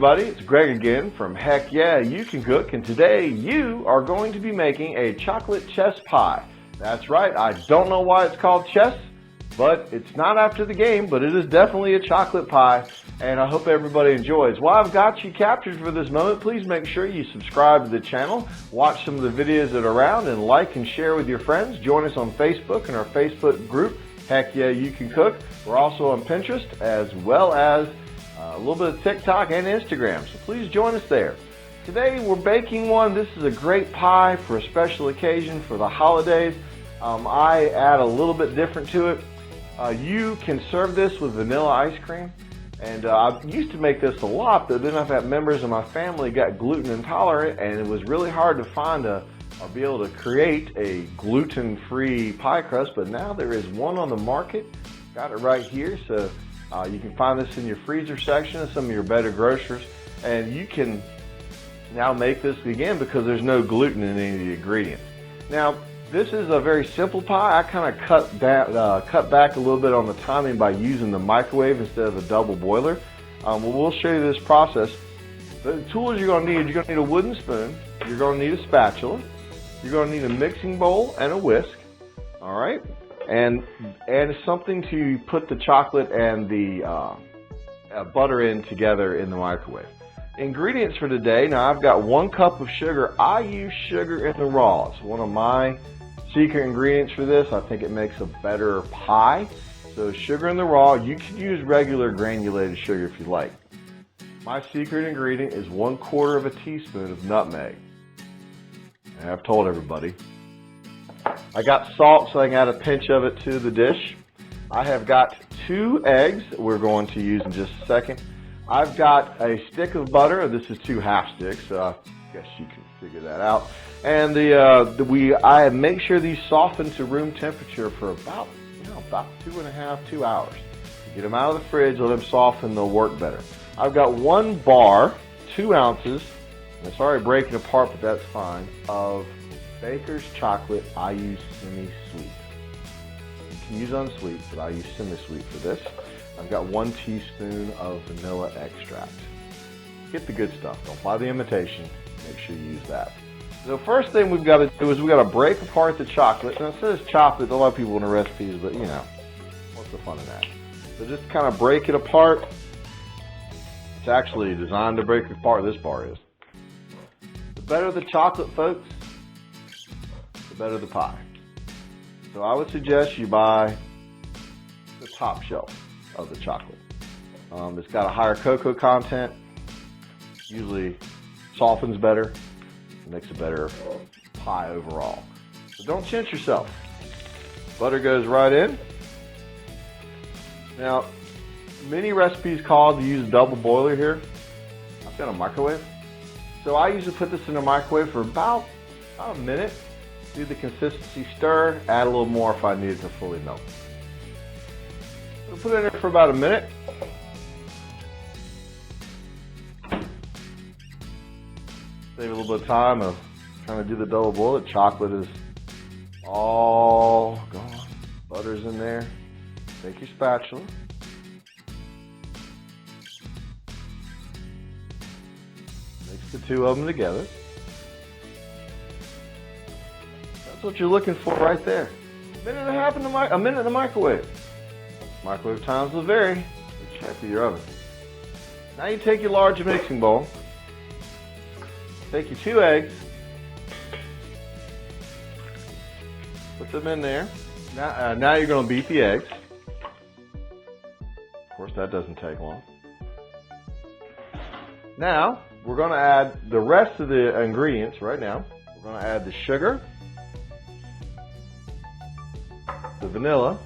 everybody, it's Greg again from Heck Yeah, You Can Cook, and today you are going to be making a chocolate chess pie. That's right, I don't know why it's called chess, but it's not after the game, but it is definitely a chocolate pie, and I hope everybody enjoys. While I've got you captured for this moment, please make sure you subscribe to the channel, watch some of the videos that are around, and like and share with your friends. Join us on Facebook and our Facebook group, Heck Yeah, You Can Cook. We're also on Pinterest, as well as a little bit of TikTok and Instagram, so please join us there. Today we're baking one. This is a great pie for a special occasion for the holidays. I add a little bit different to it. You can serve this with vanilla ice cream, and I used to make this a lot, but then I've had members of my family got gluten intolerant, and it was really hard to find or be able to create a gluten-free pie crust, but now there is one on the market. Got it right here, so you can find this in your freezer section of some of your better grocers, and you can now make this again because there's no gluten in any of the ingredients. Now, this is a very simple pie. I kind of cut back a little bit on the timing by using the microwave instead of the double boiler. We'll show you this process. The tools you're going to need a wooden spoon, you're going to need a spatula, you're going to need a mixing bowl and a whisk, all right? And something to put the chocolate and the butter in together in the microwave. Ingredients for today, now I've got 1 cup of sugar. I use sugar in the raw. It's one of my secret ingredients for this. I think it makes a better pie. So sugar in the raw. You can use regular granulated sugar if you like. My secret ingredient is 1/4 teaspoon of nutmeg. And I've told everybody. I got salt, so I can add a pinch of it to the dish. I have got 2 eggs that we're going to use in just a second. I've got a stick of butter. This is 2 half sticks, so I guess you can figure that out. And I make sure these soften to room temperature for about 2 hours. Get them out of the fridge, let them soften, they'll work better. I've got 1 bar, 2 ounces, and it's already breaking apart, but that's fine, of Baker's chocolate. I use semi-sweet. You can use unsweet, but I use semi-sweet for this. I've got 1 teaspoon of vanilla extract. Get the good stuff. Don't buy the imitation. Make sure you use that. The first thing we've got to do is we've got to break apart the chocolate. Now it says chocolate, a lot of people in the recipes, but you know, what's the fun in that? So just kind of break it apart. It's actually designed to break apart. This bar is. The better the chocolate, folks, the better the pie. So I would suggest you buy the top shelf of the chocolate. It's got a higher cocoa content, usually softens better, makes a better pie overall. So don't cinch yourself. Butter goes right in. Now, many recipes call to use a double boiler here. I've got a microwave. So I usually put this in a microwave for about a minute. Do the consistency, stir, add a little more if I need it to fully melt. We'll put it in there for about a minute. Save a little bit of time of trying to do the double boil. The chocolate is all gone. Butter's in there. Take your spatula. Mix the 2 of them together. That's what you're looking for right there. A minute and a half a minute in the microwave. Microwave times will vary. Check with your oven. Now you take your large mixing bowl. Take your 2 eggs. Put them in there. Now you're going to beat the eggs. Of course, that doesn't take long. Now, we're going to add the rest of the ingredients right now. We're going to add the sugar, the vanilla,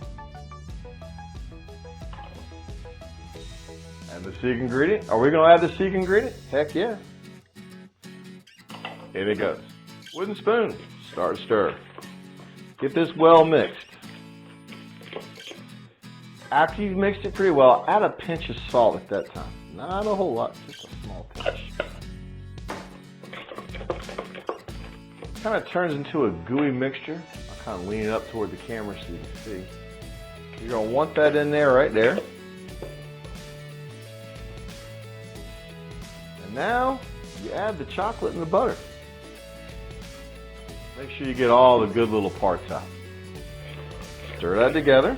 and the secret ingredient. Are we going to add the secret ingredient? Heck yeah. In it goes. Wooden spoon. Start to stir. Get this well mixed. After you've mixed it pretty well, add a pinch of salt at that time. Not a whole lot, just a small pinch. Kind of turns into a gooey mixture. I'll kind of lean it up toward the camera so you can see. You're going to want that in there right there. now you add the chocolate and the butter. Make sure you get all the good little parts out. Stir that together.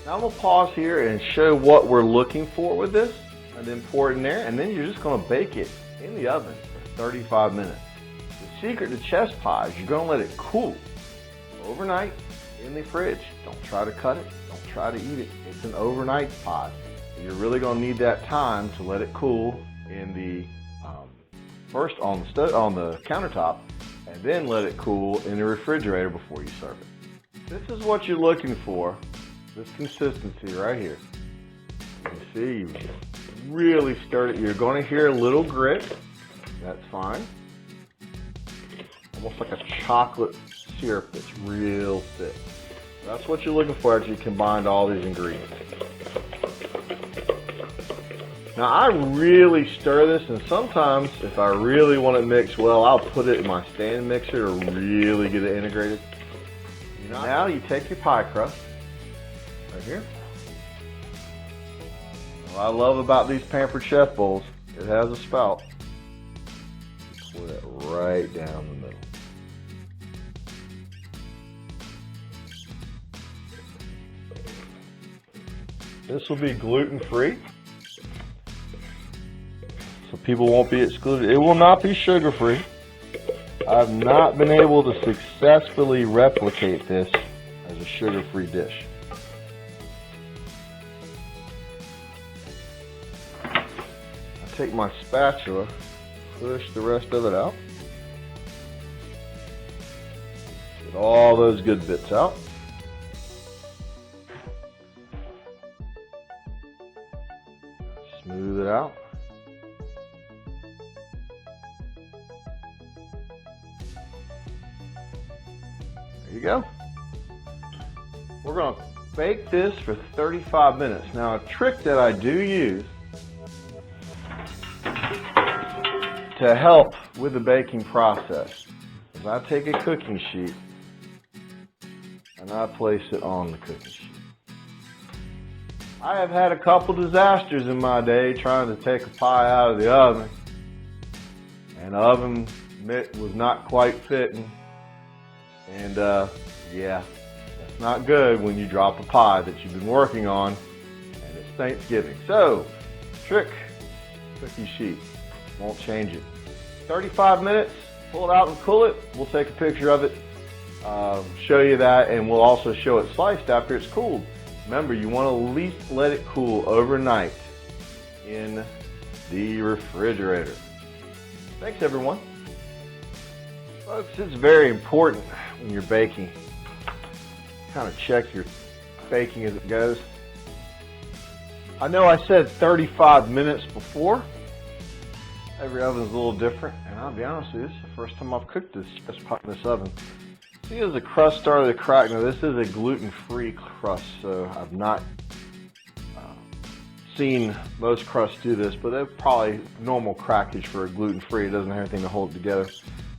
Now I'm going to pause here and show what we're looking for with this, and then pour it in there, and then you're just going to bake it in the oven for 35 minutes. The secret to chess pie is you're going to let it cool overnight in the fridge. Don't try to cut it. Don't try to eat it. It's an overnight pie. You're really going to need that time to let it cool in the first on the countertop, and then let it cool in the refrigerator before you serve it. This is what you're looking for. This consistency right here. You see, you really stir it. You're going to hear a little grit. That's fine. Almost like a chocolate syrup that's real thick. That's what you're looking for after you combined all these ingredients. Now I really stir this, and sometimes if I really want it mixed well, I'll put it in my stand mixer to really get it integrated. Now you take your pie crust, right here. What I love about these Pampered Chef bowls, it has a spout. Pour that right down the middle. This will be gluten-free, so people won't be excluded. It will not be sugar-free. I've not been able to successfully replicate this as a sugar-free dish. I take my spatula, push the rest of it out. Get all those good bits out. Smooth it out. There you go. We're going to bake this for 35 minutes. Now a trick that I do use to help with the baking process is I take a cooking sheet and I place it on the cooking sheet. I have had a couple disasters in my day trying to take a pie out of the oven, and the oven mitt was not quite fitting, and yeah, that's not good when you drop a pie that you've been working on and it's Thanksgiving. So, trick, cookie sheet, won't change it. 35 minutes, pull it out and cool it. We'll take a picture of it, show you that, and we'll also show it sliced after it's cooled. Remember, you want to at least let it cool overnight in the refrigerator. Thanks, everyone. Folks, it's very important when you're baking. Kind of check your baking as it goes. I know I said 35 minutes before. Every oven's a little different, and I'll be honest with you, this is the first time I've cooked this pie in this oven. See, as the crust started to crack. Now, this is a gluten-free crust, so I've not seen most crusts do this, but they're probably normal crackage for a gluten-free. It doesn't have anything to hold it together.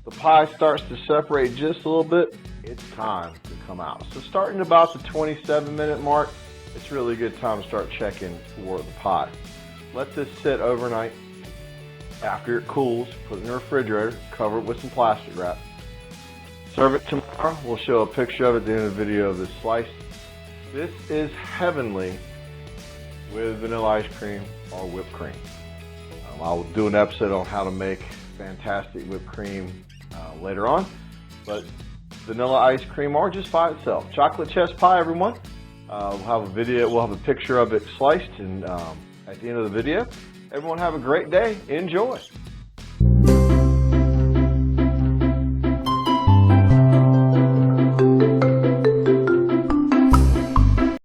The pie starts to separate just a little bit. It's time to come out. So starting about the 27-minute mark, it's really a good time to start checking for the pie. Let this sit overnight. After it cools, put it in the refrigerator, cover it with some plastic wrap. Serve it tomorrow. We'll show a picture of it at the end of the video of this slice. This is heavenly with vanilla ice cream or whipped cream. I'll do an episode on how to make fantastic whipped cream later on, but vanilla ice cream or just by itself. Chocolate chess pie, everyone. We'll have a video. We'll have a picture of it sliced and at the end of the video. Everyone have a great day. Enjoy.